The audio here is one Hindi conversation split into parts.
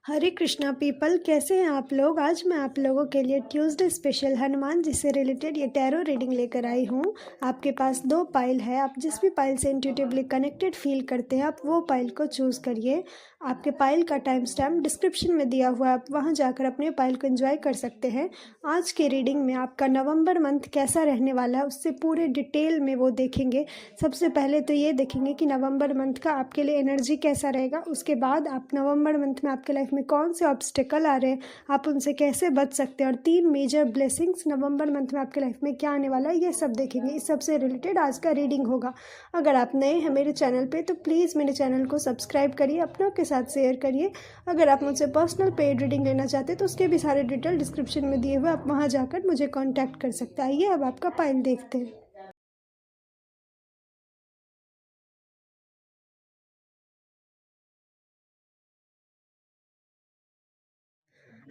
हरे कृष्णा पीपल, कैसे हैं आप लोग। आज मैं आप लोगों के लिए ट्यूसडे स्पेशल हनुमान जी से रिलेटेड ये टैरो रीडिंग लेकर आई हूँ। आपके पास दो पाइल है, आप जिस भी पाइल से इंट्यूटिवली कनेक्टेड फील करते हैं आप वो पाइल को चूज़ करिए। आपके पाइल का टाइम स्टैम्प डिस्क्रिप्शन में दिया हुआ है, आप वहाँ जाकर अपने पाइल को एंजॉय कर सकते हैं। आज के रीडिंग में आपका नवंबर मंथ कैसा रहने वाला है उससे पूरे डिटेल में वो देखेंगे। सबसे पहले तो ये देखेंगे कि नवंबर मंथ का आपके लिए एनर्जी कैसा रहेगा। उसके बाद आप नवंबर मंथ में आपके लाइफ में कौन से ऑब्स्टिकल आ रहे हैं, आप उनसे कैसे बच सकते हैं, और 3 मेजर ब्लेसिंग्स नवंबर मंथ में आपके लाइफ में क्या आने वाला है ये सब देखेंगे। इस सब से रिलेटेड आज का रीडिंग होगा। अगर आप नए हैं मेरे चैनल पे तो प्लीज़ मेरे चैनल को सब्सक्राइब करिए, अपनों के साथ शेयर करिए। अगर आप मुझसे पर्सनल पेड रीडिंग लेना चाहते हैं तो उसके भी सारे डिटेल डिस्क्रिप्शन में दिए हुए, आप वहाँ जाकर मुझे कॉन्टैक्ट कर सकते हैं। आइए अब आपका पाइल देखते हैं।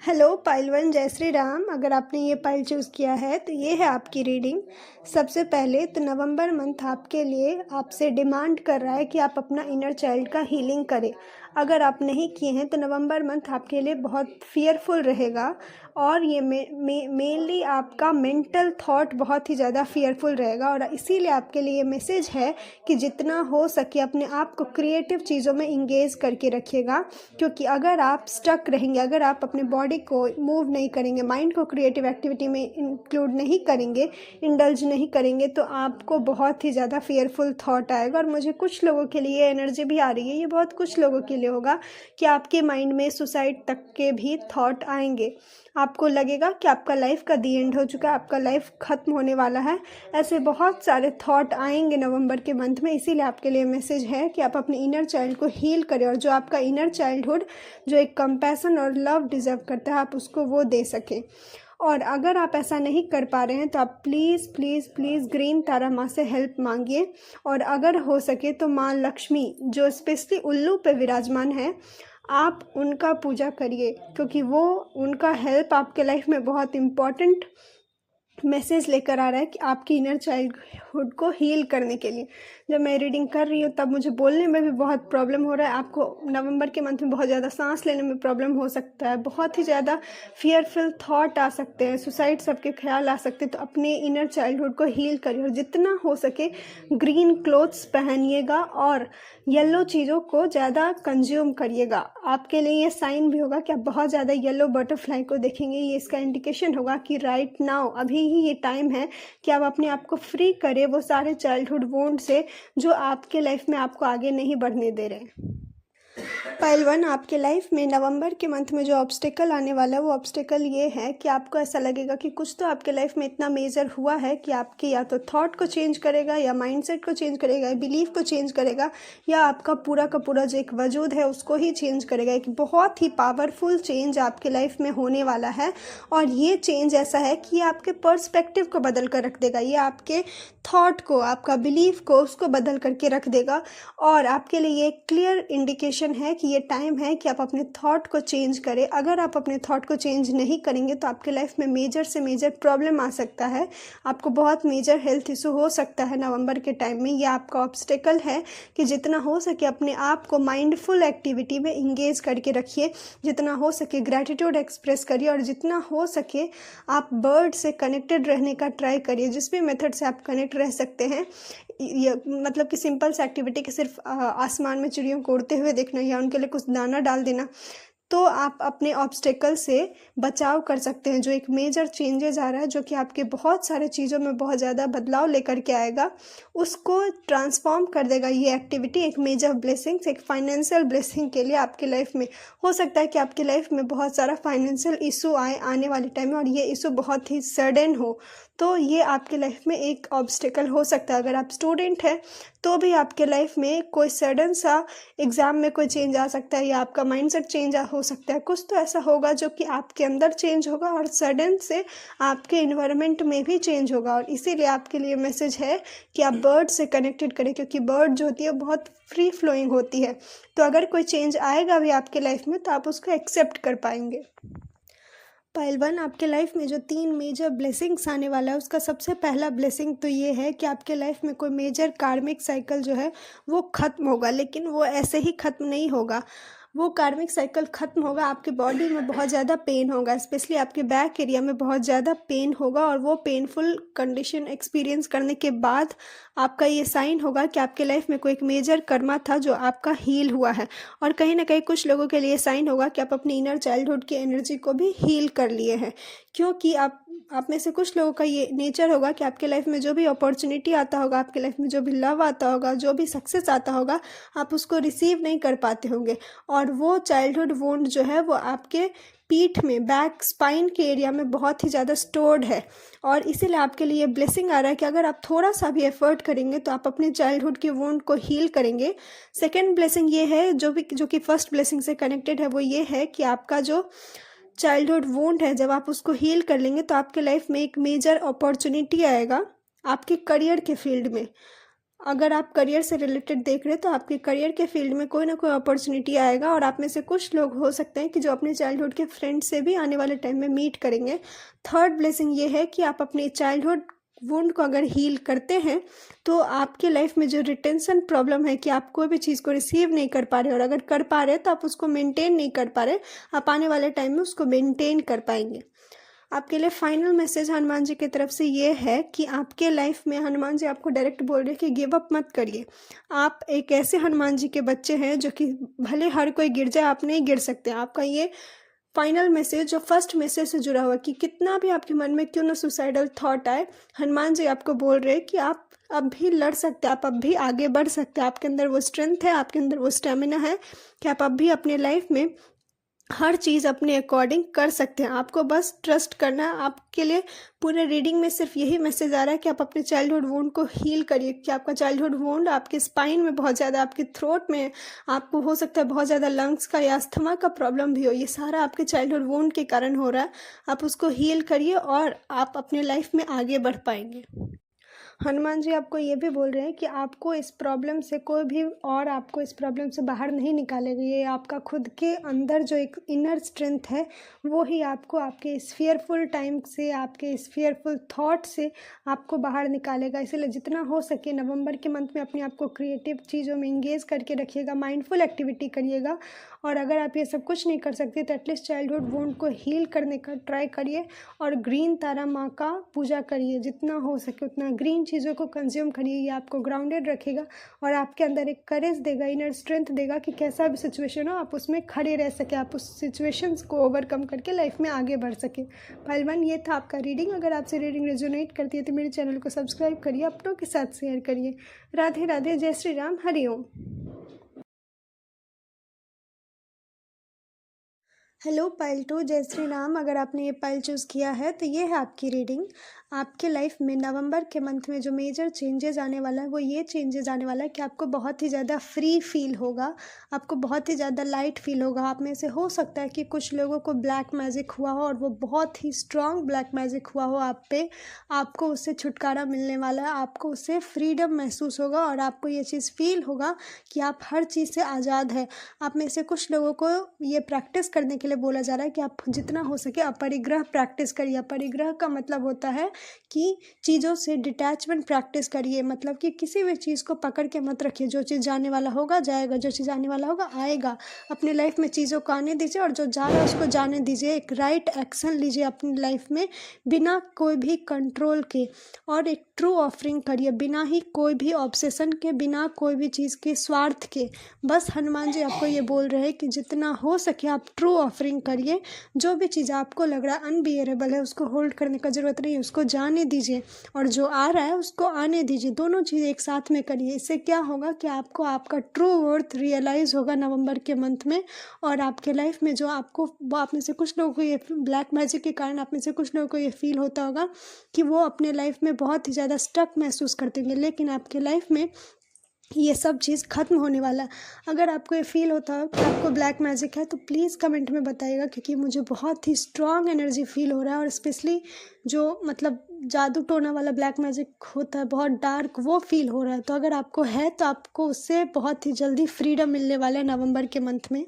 हेलो पाइल वन, जय श्री राम। अगर आपने ये पाइल चूज़ किया है तो ये है आपकी रीडिंग। सबसे पहले तो नवंबर मंथ आपके लिए आपसे डिमांड कर रहा है कि आप अपना इनर चाइल्ड का हीलिंग करें। अगर आप नहीं किए हैं तो नवंबर मंथ आपके लिए बहुत फियरफुल रहेगा, और ये मेनली आपका मेंटल थॉट बहुत ही ज़्यादा फियरफुल रहेगा। और इसीलिए आपके लिए ये मैसेज है कि जितना हो सके अपने आप को क्रिएटिव चीज़ों में इंगेज करके रखिएगा, क्योंकि अगर आप स्टक रहेंगे, अगर आप अपने बॉडी को मूव नहीं करेंगे, माइंड को क्रिएटिव एक्टिविटी में इंक्लूड नहीं करेंगे, इंडल्ज नहीं करेंगे, तो आपको बहुत ही ज़्यादा फियरफुल थॉट आएगा। और मुझे कुछ लोगों के लिए एनर्जी भी आ रही है, ये बहुत कुछ लोगों के लिए होगा कि आपके माइंड में सुसाइड तक के भी थॉट आएंगे। आपको लगेगा कि आपका लाइफ का दी एंड हो चुका है, आपका लाइफ ख़त्म होने वाला है। ऐसे बहुत सारे थॉट आएंगे नवंबर के मंथ में। इसीलिए आपके लिए मैसेज है कि आप अपने इनर चाइल्ड को हील करें, और जो आपका इनर चाइल्डहुड जो एक कंपैशन और लव डिज़र्व करता है आप उसको वो दे सकें। और अगर आप ऐसा नहीं कर पा रहे हैं तो आप प्लीज़ प्लीज़ प्लीज़ ग्रीन तारा माँ से हेल्प मांगिए। और अगर हो सके तो माँ लक्ष्मी जो स्पेशली उल्लू पे विराजमान है, आप उनका पूजा करिए, क्योंकि वो उनका हेल्प आपके लाइफ में बहुत इम्पॉर्टेंट मैसेज लेकर आ रहा है कि आपकी इनर चाइल्डहुड को हील करने के लिए। जब मैं रीडिंग कर रही हूँ तब मुझे बोलने में भी बहुत प्रॉब्लम हो रहा है। आपको नवंबर के मंथ में बहुत ज़्यादा सांस लेने में प्रॉब्लम हो सकता है, बहुत ही ज़्यादा फियरफुल थॉट आ सकते हैं, सुसाइड सबके ख्याल आ सकते हैं। तो अपने इनर चाइल्डहुड को हील करिए, और जितना हो सके ग्रीन क्लोथ्स पहनिएगा और येलो चीज़ों को ज़्यादा कंज्यूम करिएगा। आपके लिए ये साइन भी होगा कि आप बहुत ज़्यादा येलो बटरफ्लाई को देखेंगे। ये इसका इंडिकेशन होगा कि राइट नाउ अभी ही ये टाइम है कि आप अपने आप को फ्री करें वो सारे चाइल्डहुड वोंड से जो आपके लाइफ में आपको आगे नहीं बढ़ने दे रहे हैं। पाइल वन, आपके लाइफ में नवंबर के मंथ में जो ऑब्स्टिकल आने वाला है वो ऑब्स्टिकल ये है कि आपको ऐसा लगेगा कि कुछ तो आपके लाइफ में इतना मेजर हुआ है कि आपके या तो थॉट को चेंज करेगा, या माइंडसेट को चेंज करेगा, या बिलीफ को चेंज करेगा, या आपका पूरा का पूरा जो एक वजूद है उसको ही चेंज करेगा। एक बहुत ही पावरफुल चेंज आपके लाइफ में होने वाला है, और ये चेंज ऐसा है कि ये आपके पर्सपेक्टिव को बदल कर रख देगा, ये आपके थॉट को, आपका बिलीफ को, उसको बदल करके रख देगा। और आपके लिए ये क्लियर इंडिकेशन है कि ये टाइम है कि आप अपने थॉट को चेंज करें। अगर आप अपने थॉट को चेंज नहीं करेंगे तो आपके लाइफ में मेजर से मेजर प्रॉब्लम आ सकता है, आपको बहुत मेजर हेल्थ इशू हो सकता है नवंबर के टाइम में। ये आपका ऑब्स्टिकल है कि जितना हो सके अपने आप को माइंडफुल एक्टिविटी में इंगेज करके रखिए, जितना हो सके ग्रैटिट्यूड एक्सप्रेस करिए, और जितना हो सके आप बर्ड से कनेक्टेड रहने का ट्राई करिए। जिस भी मेथड से आप कनेक्ट रह सकते हैं, ये मतलब कि सिंपल सा एक्टिविटी कि सिर्फ आसमान में चिड़ियों को उड़ते हुए देखना या उनके लिए कुछ दाना डाल देना, तो आप अपने ऑब्स्टेकल से बचाव कर सकते हैं। जो एक मेजर चेंजेस आ रहा है जो कि आपके बहुत सारे चीज़ों में बहुत ज़्यादा बदलाव लेकर के आएगा, उसको ट्रांसफॉर्म कर देगा ये एक्टिविटी एक मेजर ब्लेसिंग्स, एक फाइनेंशियल ब्लेसिंग के लिए आपके लाइफ में। हो सकता है कि आपकी लाइफ में बहुत सारा फाइनेंशियल इशू आए आने वाले टाइम में, और ये इशू बहुत ही सडन हो, तो ये आपके लाइफ में एक ऑब्स्टिकल हो सकता है। अगर आप स्टूडेंट हैं तो भी आपके लाइफ में कोई सडन सा एग्ज़ाम में कोई चेंज आ सकता है, या आपका माइंडसेट चेंज हो सकता है। कुछ तो ऐसा होगा जो कि आपके अंदर चेंज होगा, और सडन से आपके इन्वायरमेंट में भी चेंज होगा। और इसीलिए आपके लिए मैसेज है कि आप बर्ड से कनेक्टेड करें, क्योंकि बर्ड जो होती है बहुत फ्री फ्लोइंग होती है। तो अगर कोई चेंज आएगा भी आपके लाइफ में तो आप उसको एक्सेप्ट कर पाएंगे। पाइल वन, आपके लाइफ में जो 3 मेजर ब्लेसिंग्स आने वाला है उसका सबसे पहला ब्लेसिंग तो ये है कि आपके लाइफ में कोई मेजर कार्मिक साइकिल जो है वो ख़त्म होगा, लेकिन वो ऐसे ही ख़त्म नहीं होगा। वो कार्मिक साइकिल ख़त्म होगा, आपके बॉडी में बहुत ज़्यादा पेन होगा, स्पेशली आपके बैक एरिया में बहुत ज़्यादा पेन होगा, और वो पेनफुल कंडीशन एक्सपीरियंस करने के बाद आपका ये साइन होगा कि आपके लाइफ में कोई एक मेजर कर्मा था जो आपका हील हुआ है। और कहीं ना कहीं कुछ लोगों के लिए साइन होगा कि आप अपनी इनर चाइल्डहुड की एनर्जी को भी हील कर लिए हैं, क्योंकि आप में से कुछ लोगों का ये नेचर होगा कि आपके लाइफ में जो भी अपॉर्चुनिटी आता होगा, आपके लाइफ में जो भी लव आता होगा, जो भी सक्सेस आता होगा, आप उसको रिसीव नहीं कर पाते होंगे। और वो चाइल्डहुड वुंड जो है वो आपके पीठ में, बैक स्पाइन के एरिया में बहुत ही ज़्यादा स्टोर्ड है। और इसीलिए आपके लिए ब्लेसिंग आ रहा है कि अगर आप थोड़ा सा भी एफर्ट करेंगे तो आप अपने चाइल्डहुड की वुंड को हील करेंगे। सेकेंड ब्लेसिंग ये है, जो कि फर्स्ट ब्लेसिंग से कनेक्टेड है, वो ये है कि आपका जो चाइल्डहुड वुंड है, जब आप उसको हील कर लेंगे तो आपके लाइफ में एक मेजर अपॉर्चुनिटी आएगा आपके करियर के फील्ड में। अगर आप करियर से रिलेटेड देख रहे हैं तो आपके करियर के फील्ड में कोई ना कोई अपॉर्चुनिटी आएगा, और आप में से कुछ लोग हो सकते हैं कि जो अपने चाइल्डहुड के फ्रेंड से भी आने वाले टाइम में मीट करेंगे। थर्ड ब्लेसिंग ये है कि आप अपने चाइल्डहुड वुंड को अगर हील करते हैं तो आपके लाइफ में जो रिटेंशन प्रॉब्लम है कि आप कोई भी चीज़ को रिसीव नहीं कर पा रहे, और अगर कर पा रहे तो आप उसको मेंटेन नहीं कर पा रहे, आप आने वाले टाइम में उसको मेंटेन कर पाएंगे। आपके लिए फाइनल मैसेज हनुमान जी की तरफ से ये है कि आपके लाइफ में हनुमान जी आपको डायरेक्ट बोल रहे हैं कि गिव अप मत करिए। आप एक ऐसे हनुमान जी के बच्चे हैं जो कि भले हर कोई गिर जाए, आप नहीं गिर सकते। आपका ये फाइनल मैसेज जो फर्स्ट मैसेज से जुड़ा हुआ कि कितना भी आपके मन में क्यों ना सुसाइडल थॉट आए, हनुमान जी आपको बोल रहे हैं कि आप अब भी लड़ सकते हैं, आप अब भी आगे बढ़ सकते हैं। आपके अंदर वो स्ट्रेंथ है, आपके अंदर वो स्टेमिना है कि आप अब भी अपने लाइफ में हर चीज़ अपने अकॉर्डिंग कर सकते हैं। आपको बस ट्रस्ट करना है। आपके लिए पूरे रीडिंग में सिर्फ यही मैसेज आ रहा है कि आप अपने चाइल्डहुड वुंड को हील करिए, कि आपका चाइल्डहुड वुंड आपके स्पाइन में बहुत ज़्यादा, आपके थ्रोट में, आपको हो सकता है बहुत ज़्यादा लंग्स का या अस्थमा का प्रॉब्लम भी हो, ये सारा आपके चाइल्डहुड वुंड के कारण हो रहा है। आप उसको हील करिए और आप अपने लाइफ में आगे बढ़ पाएंगे। हनुमान जी आपको ये भी बोल रहे हैं कि आपको इस प्रॉब्लम से कोई भी और आपको इस प्रॉब्लम से बाहर नहीं निकालेगा। ये आपका खुद के अंदर जो एक इनर स्ट्रेंथ है वो ही आपको आपके इस फियरफुल टाइम से, आपके इस फियरफुल थॉट से आपको बाहर निकालेगा। इसलिए जितना हो सके नवंबर के मंथ में अपने आप को क्रिएटिव चीज़ों में इंगेज करके रखिएगा, माइंडफुल एक्टिविटी करिएगा। और अगर आप ये सब कुछ नहीं कर सकते तो एटलीस्ट चाइल्डहुड वुंड को हील करने का ट्राई करिए, और ग्रीन तारा माँ का पूजा करिए। जितना हो सके उतना ग्रीन चीज़ों को कंज्यूम करिए। ये आपको ग्राउंडेड रखेगा और आपके अंदर एक करेज देगा, इनर स्ट्रेंथ देगा कि कैसा भी सिचुएशन हो आप उसमें खड़े रह सके, आप उस सिचुएशंस को ओवरकम करके लाइफ में आगे बढ़ सके। पहलवान, ये था आपका रीडिंग। अगर आपसे रीडिंग रेजोनेट करती है तो मेरे चैनल को सब्सक्राइब करिए, अपनों के साथ शेयर करिए। राधे राधे, जय श्री राम, हरि ओम। हेलो पाइल 2, जय श्री राम। अगर आपने ये पाइल चूज़ किया है तो ये है आपकी रीडिंग। आपके लाइफ में नवंबर के मंथ में जो मेजर चेंजेस आने वाला है वो ये चेंजेस आने वाला है कि आपको बहुत ही ज़्यादा फ्री फील होगा, आपको बहुत ही ज़्यादा लाइट फील होगा। आप में से हो सकता है कि कुछ लोगों को ब्लैक मैजिक हुआ हो और वो बहुत ही स्ट्रॉन्ग ब्लैक मैजिक हुआ हो आप पे, आपको उससे छुटकारा मिलने वाला है, आपको उससे फ्रीडम महसूस होगा और आपको ये चीज़ फील होगा कि आप हर चीज़ से आज़ाद है। आप में से कुछ लोगों को ये प्रैक्टिस करने के लिए बोला जा रहा है कि आप जितना हो सके अपरिग्रह प्रैक्टिस करिए। अपरिग्रह का मतलब होता है कि चीज़ों से डिटैचमेंट प्रैक्टिस करिए, मतलब कि किसी भी चीज़ को पकड़ के मत रखिए। जो चीज़ जाने वाला होगा जाएगा, जो चीज़ आने वाला होगा आएगा। अपने लाइफ में चीज़ों को आने दीजिए और जो जा रहा है उसको जाने दीजिए। एक राइट एक्शन लीजिए अपनी लाइफ में बिना कोई भी कंट्रोल के, और एक ट्रू ऑफरिंग करिए बिना ही कोई भी ऑब्सेशन के, बिना कोई भी चीज़ के स्वार्थ के। बस हनुमान जी आपको ये बोल रहे हैं कि जितना हो सके आप ट्रू ऑफरिंग करिए। जो भी चीज़ आपको लग रहा है अनबियरेबल है उसको होल्ड करने का ज़रूरत नहीं है, उसको जाने दीजिए, और जो आ रहा है उसको आने दीजिए। दोनों चीज़ एक साथ में करिए। इससे क्या होगा कि आपको आपका ट्रू वर्थ रियलाइज़ होगा नवंबर के मंथ में, और आपके लाइफ में जो आपको, आप में से कुछ लोगों को ये ब्लैक मैजिक के कारण आप में से कुछ लोगों को ये फील होता होगा कि वो अपने लाइफ में बहुत ही ज़्यादा स्टक महसूस करते होंगे, लेकिन आपके लाइफ में ये सब चीज़ ख़त्म होने वाला है। अगर आपको ये फील होता है कि आपको ब्लैक मैजिक है तो प्लीज़ कमेंट में बताइएगा, क्योंकि मुझे बहुत ही स्ट्रॉन्ग एनर्जी फील हो रहा है, और स्पेशली जो मतलब जादू टोना वाला ब्लैक मैजिक होता है बहुत डार्क, वो फील हो रहा है। तो अगर आपको है तो आपको उससे बहुत ही जल्दी फ्रीडम मिलने वाला है नवंबर के मंथ में।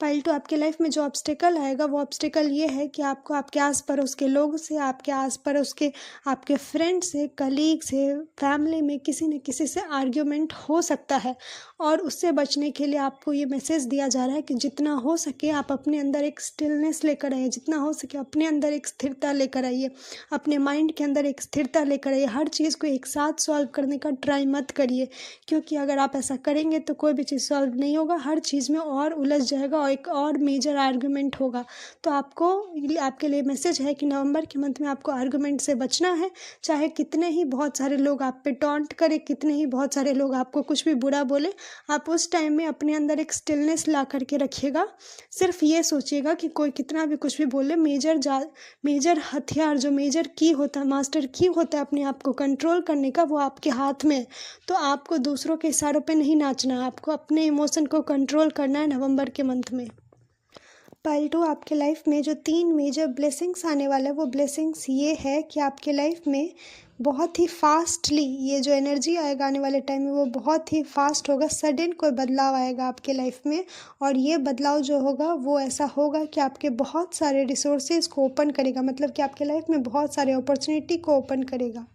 पाइल 2, आपके लाइफ में जो ऑब्स्टिकल आएगा वो ऑब्स्टिकल ये है कि आपको आपके आस पड़ोस के लोग से, आपके आस पड़ोस के आपके फ्रेंड से, कलीग से, फैमिली में किसी न किसी से आर्ग्यूमेंट हो सकता है। और उससे बचने के लिए आपको ये मैसेज दिया जा रहा है कि जितना हो सके आप अपने अंदर एक स्टिलनेस लेकर आइए, जितना हो सके अपने अंदर एक स्थिरता लेकर आइए, अपने माइंड के अंदर एक स्थिरता लेकर आइए। हर चीज़ को एक साथ सॉल्व करने का ट्राई मत करिए, क्योंकि अगर आप ऐसा करेंगे तो कोई भी चीज़ सॉल्व नहीं होगा, हर चीज़ में और उलझ जाएगा और एक और मेजर आर्गुमेंट होगा। तो आपके लिए मैसेज है कि नवंबर के मंथ में आपको आर्गुमेंट से बचना है। चाहे कितने ही बहुत सारे लोग आप पे टॉन्ट करें, कितने ही बहुत सारे लोग आपको कुछ भी बुरा बोले, आप उस टाइम में अपने अंदर एक स्टिलनेस ला करके रखिएगा। सिर्फ ये सोचिएगा कि कोई कितना भी कुछ भी बोले, मेजर हथियार, जो मेजर की होता है, मास्टर की होता है अपने आप को कंट्रोल करने का, वो आपके हाथ में है। तो आपको दूसरों के इशारों पे नहीं नाचना है, आपको अपने इमोशन को कंट्रोल करना है नवंबर के मंथ में। पाइल 2, आपके लाइफ में जो 3 मेजर ब्लेसिंग्स आने वाला है वो ब्लेसिंग्स ये है कि आपके लाइफ में बहुत ही फास्टली ये जो एनर्जी आएगा आने वाले टाइम में वो बहुत ही फास्ट होगा। सडन कोई बदलाव आएगा आपके लाइफ में, और ये बदलाव जो होगा वो ऐसा होगा कि आपके बहुत सारे रिसोर्सेज को ओपन करेगा, मतलब कि आपके लाइफ में बहुत सारे अपॉर्चुनिटी को ओपन करेगा।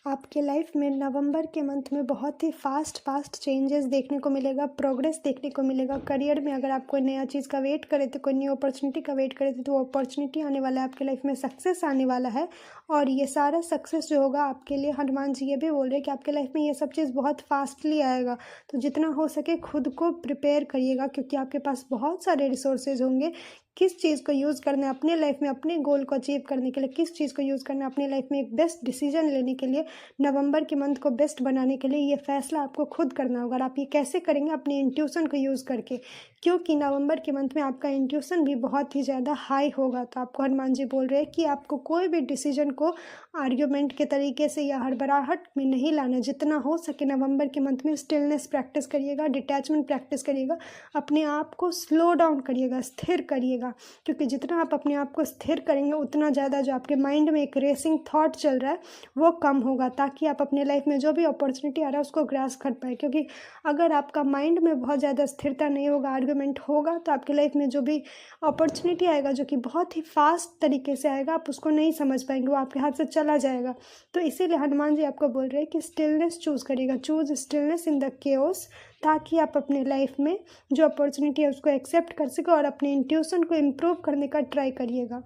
आपके लाइफ में नवंबर के मंथ में बहुत ही फास्ट चेंजेस देखने को मिलेगा, प्रोग्रेस देखने को मिलेगा। करियर में अगर आप कोई नया चीज़ का वेट करे थे, कोई न्यू अपॉर्चुनिटी का वेट करे थे, तो वो अपॉर्चुनिटी आने वाला है, आपके लाइफ में सक्सेस आने वाला है। और ये सारा सक्सेस जो होगा आपके लिए, हनुमान जी ये भी बोल रहे हैं कि आपके लाइफ में ये सब चीज़ बहुत फास्टली आएगा। तो जितना हो सके खुद को प्रिपेयर करिएगा, क्योंकि आपके पास बहुत सारे रिसोर्सेज होंगे। किस चीज़ को यूज़ करना है अपने लाइफ में, अपने गोल को अचीव करने के लिए, किस चीज़ को यूज़ करना है अपने लाइफ में एक बेस्ट डिसीजन लेने के लिए, नवंबर के मंथ को बेस्ट बनाने के लिए, ये फैसला आपको खुद करना होगा। और आप ये कैसे करेंगे? अपने इंट्यूशन को यूज़ करके, क्योंकि नवंबर के मंथ में आपका इंट्यूशन भी बहुत ही ज़्यादा हाई होगा। तो आपको हनुमान जी बोल रहे हैं कि आपको कोई भी डिसीजन को आर्ग्यूमेंट के तरीके से या हड़बड़ाहट में नहीं लाना। जितना हो सके नवंबर के मंथ में स्टिलनेस प्रैक्टिस करिएगा, डिटैचमेंट प्रैक्टिस करिएगा, अपने आप को स्लो डाउन करिएगा, स्थिर करिएगा। क्योंकि जितना आप अपने आप को स्थिर करेंगे उतना ज़्यादा जो आपके माइंड में एक रेसिंग थॉट चल रहा है वो कम होगा, ताकि आप अपने लाइफ में जो भी अपॉर्चुनिटी आ रहा है उसको ग्रास्प कर पाए। क्योंकि अगर आपका माइंड में बहुत ज़्यादा स्थिरता नहीं होगा, आर्गुमेंट होगा, तो आपके लाइफ में जो भी अपॉर्चुनिटी आएगा जो कि बहुत ही फास्ट तरीके से आएगा, आप उसको नहीं समझ पाएंगे, वो आपके हाथ से चला जाएगा। तो इसीलिए हनुमान जी आपको बोल रहे हैं कि स्टिलनेस चूज़ करिएगा, choose stillness in the chaos, ताकि आप अपने लाइफ में जो अपॉर्चुनिटी है उसको एक्सेप्ट कर सके और अपने इंट्यूशन को इम्प्रूव करने का ट्राई करिएगा।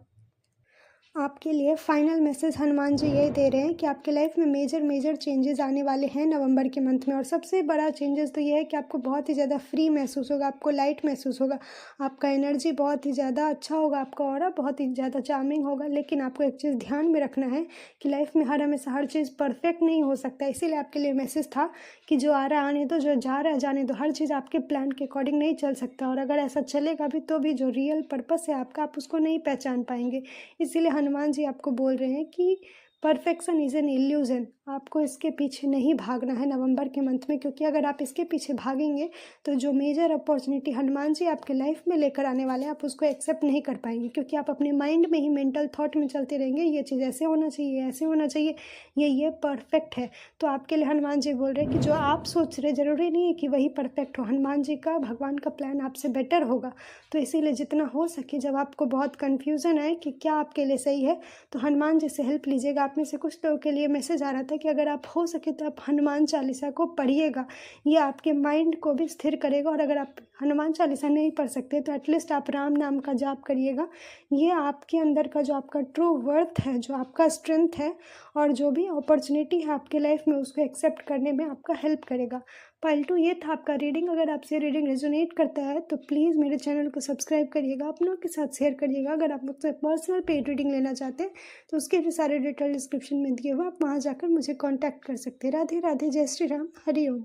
आपके लिए फाइनल मैसेज हनुमान जी ये दे रहे हैं कि आपके लाइफ में मेजर चेंजेस आने वाले हैं नवंबर के मंथ में। और सबसे बड़ा चेंजेस तो ये है कि आपको बहुत ही ज़्यादा फ्री महसूस होगा, आपको लाइट महसूस होगा, आपका एनर्जी बहुत ही ज़्यादा अच्छा होगा, आपका ऑरा बहुत ही ज़्यादा चार्मिंग होगा। लेकिन आपको एक चीज़ ध्यान में रखना है कि लाइफ में हमेशा हर चीज़ परफेक्ट नहीं हो सकता। इसीलिए आपके लिए मैसेज था कि जो आ रहा है आने दो, जो जा रहा है जाने दो। हर चीज़ आपके प्लान के अकॉर्डिंग नहीं चल सकता, और अगर ऐसा चलेगा भी तो भी जो रियल पर्पस है आपका, आप उसको नहीं पहचान पाएंगे। इसीलिए हनुमान जी आपको बोल रहे हैं कि परफेक्शन इज़ एन इल्यूजन, आपको इसके पीछे नहीं भागना है नवंबर के मंथ में। क्योंकि अगर आप इसके पीछे भागेंगे तो जो मेजर अपॉर्चुनिटी हनुमान जी आपके लाइफ में लेकर आने वाले हैं, आप उसको एक्सेप्ट नहीं कर पाएंगे। क्योंकि आप अपने माइंड में ही मेंटल थॉट में चलते रहेंगे, ये चीज़ ऐसे होना चाहिए, ऐसे होना चाहिए, ये परफेक्ट है। तो आपके लिए हनुमान जी बोल रहे हैं कि जो आप सोच रहे ज़रूरी नहीं है कि वही परफेक्ट हो, हनुमान जी का, भगवान का प्लान आपसे बेटर होगा। तो इसीलिए जितना हो सके, जब आपको बहुत कन्फ्यूज़न आए कि क्या आपके लिए सही है, तो हनुमान जी से हेल्प लीजिएगा। आप में से कुछ लोगों के लिए मैसेज आ रहा था कि अगर आप हो सके तो आप हनुमान चालीसा को पढ़िएगा, ये आपके माइंड को भी स्थिर करेगा। और अगर आप हनुमान चालीसा नहीं पढ़ सकते तो एटलीस्ट आप राम नाम का जाप करिएगा। ये आपके अंदर का जो आपका ट्रू वर्थ है, जो आपका स्ट्रेंथ है, और जो भी अपॉर्चुनिटी है आपके लाइफ में उसको एक्सेप्ट करने में आपका हेल्प करेगा। पाइल 2, ये था आपका रीडिंग। अगर आपसे रीडिंग रेजोनेट करता है तो प्लीज़ मेरे चैनल को सब्सक्राइब करिएगा, अपनों के साथ शेयर करिएगा। अगर आप मुझसे पर्सनल पेड रीडिंग लेना चाहते हैं तो उसके भी सारे डिटेल डिस्क्रिप्शन में दिए हुए, आप वहाँ जाकर मुझे कांटेक्ट कर सकते हैं। राधे राधे, जय श्री राम, हरि ओम।